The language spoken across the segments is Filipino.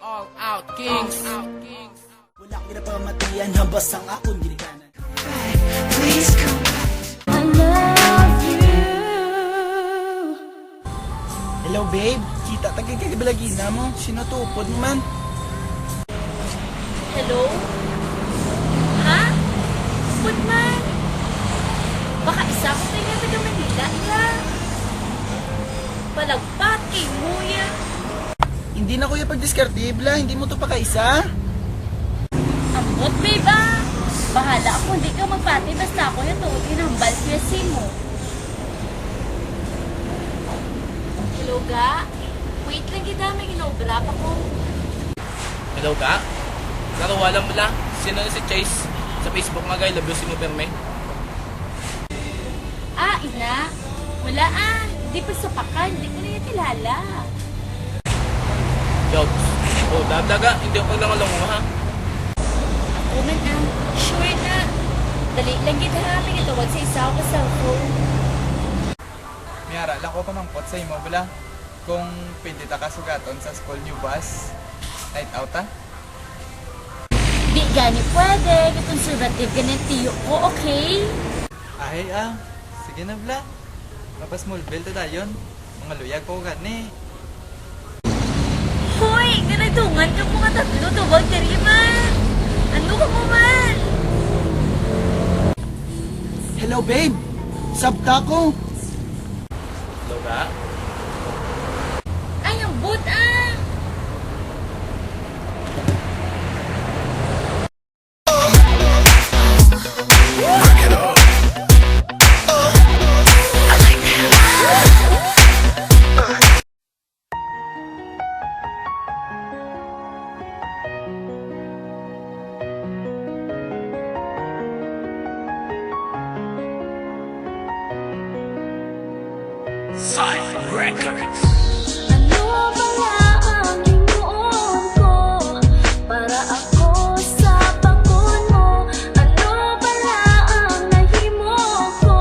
All out kings. Wala kang napamatian, habas ang akong ginikanan. Please come back. I love you. Hello babe, kita tagay ka balagina mo, sinutupod mo man. Hello? Ha? Put man? Baka isa ko tayo nga taga Manila, ila. Palagpat kay Muya. Hindi na kuya pagdiskartibla, hindi mo to pa kaisa. Ambot, babe, ah. Bahala ako, hindi ka magpati, basta ako yung tuutin ng balpiyasi mo. Hello, ga? Wait lang kita, may ginobra pa ko. Hello ka? Nakawalan mo lang. Sino na si Chase? Sa Facebook nga guys, love you si mo perme. Ah, ina. Wala ah. Hindi pa sapakan, hindi ko na yung kilala. Jokes. Oh, dadaga. Hindi ako lang mo ha. Ako man ah. Sure na. Dali lang kita ha. May gitawag sa isa ako sa phone. Miyara, lang ko pamangkot sa imo bala. Kung pwede ta kasugaton sa school new bus, night out ta? Di gani pwede. Conservative ganun tiyo ko, okay? Ay sige na bala. Papas mulbel ta dayon. Mga luyag ko gani. Hoy! Ganadungan ka mga tatlo. Tawag ka rin man. Ano ka mo man? Hello babe, sabta ko. Hello ka? Ay, ang boot ah! Ano ba ang hinuon ko para ako sa pagkon mo? Ano ba ang nahimo ko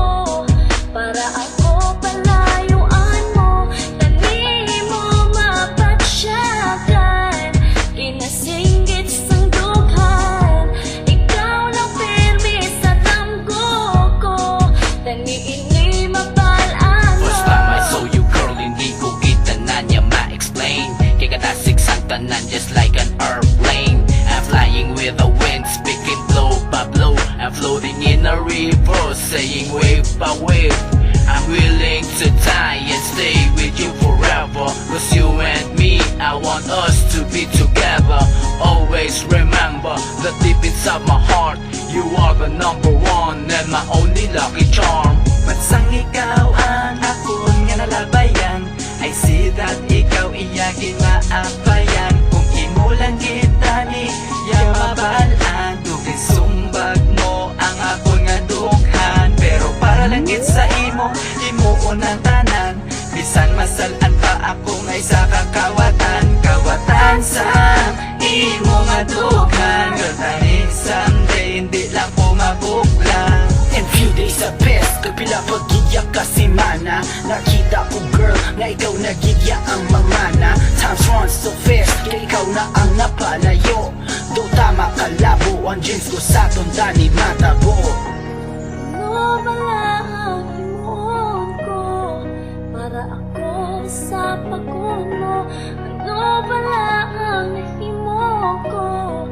para ako palayuan mo? Tani mo mapatsyakan, kinasinggit sang dughan. Ikaw lang pirmi sa damgo ko, tani ini mapalaan mo. First time I saw you girl, hindi ko kita na niya ma-explain. Kaya katasig sang tanan just like an airplane. I'm flying with the wind, speaking blow by blow. I'm floating in a river, saying wave by wave. I'm willing to die and stay with you forever. Cause you and me, I want us to be together. Always remember that deep inside my heart, you are the number one and my only lucky charm. Bansang ikaw ang akon nga nalabayan, I see that ikaw iyagin maapayan. Kung imo lang kita ni mabalaan, dugay sumbag mo ang akon nga dughan. Pero para lang gid sa imo unang tanan, bisan masalan pa ako nga isa kakawatan. Kawatan sa imo nga dughan, girl tani someday hindi lang ko mabuklang. And few days sa best, kapila pagigya kasi mana. Nakita ko girl, nga ikaw nagigya ang mamana. Times run so fast, kaya ikaw na ang napalayo. Do tama kalabo, ang jeans ko sa tunda ni matabo. Ano ba ang himuon ko para ako sa pagkon mo? Ano ba ang nahimo ko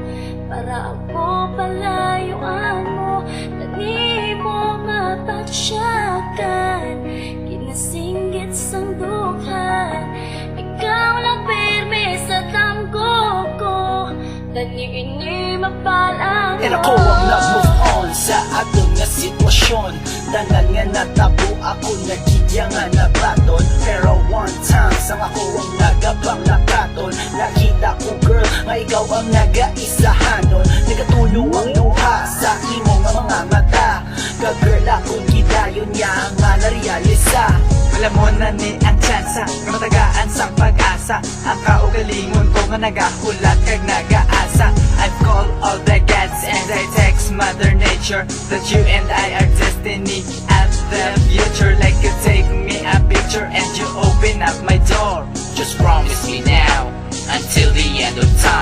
para ako palayuan mo? Tani mo mapatsyakan, kinasinggit sang dughan. Ikaw lang pirmi sa damgo ko, tani ini mapalang And ako ang nag-move on sa atong nga sitwasyon. Tanan nga natabo ako nagigya nga nabaton. Pero one time sang ako ang nagabang nakaton. Nakita ko girl nga ikaw ang nagaisahanon. Nagatulo ang luha sa imo nga mga mata. Ka-girl akong gidayon niya nga narealisa. Alam mo na ni ang tsansa, kamatagaan sang pag-asa. Ang kaugalingon ko nga nagahulat kag nagaasa. I've called all the gods and I text Mother Nature that you and I are destiny at the future. Like you take me a picture and you open up my door. Just promise me now, until the end of time.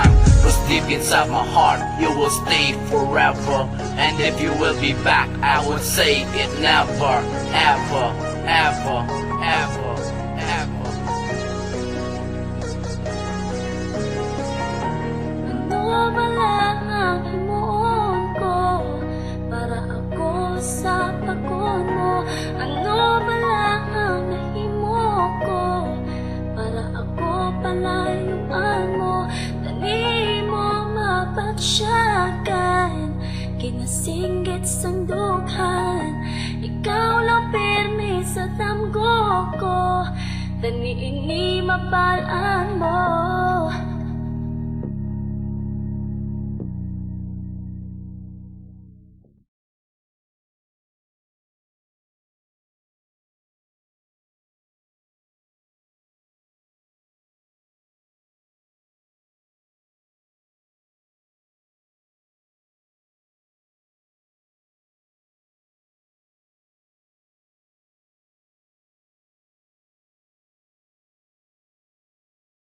deep inside my heart, you will stay forever. And if you will be back, I would say it never, ever, ever, ever, ever. Ano ba lang ang himuon ko para ako sa pagod mo? Ano ba lang ang nahimo ko para ako palayuan mo? Dali mo mapagsyakan, kinasinggit sang dughan. Ikaw lang pirmi sa damgo ko, dani ini mabalaan mo.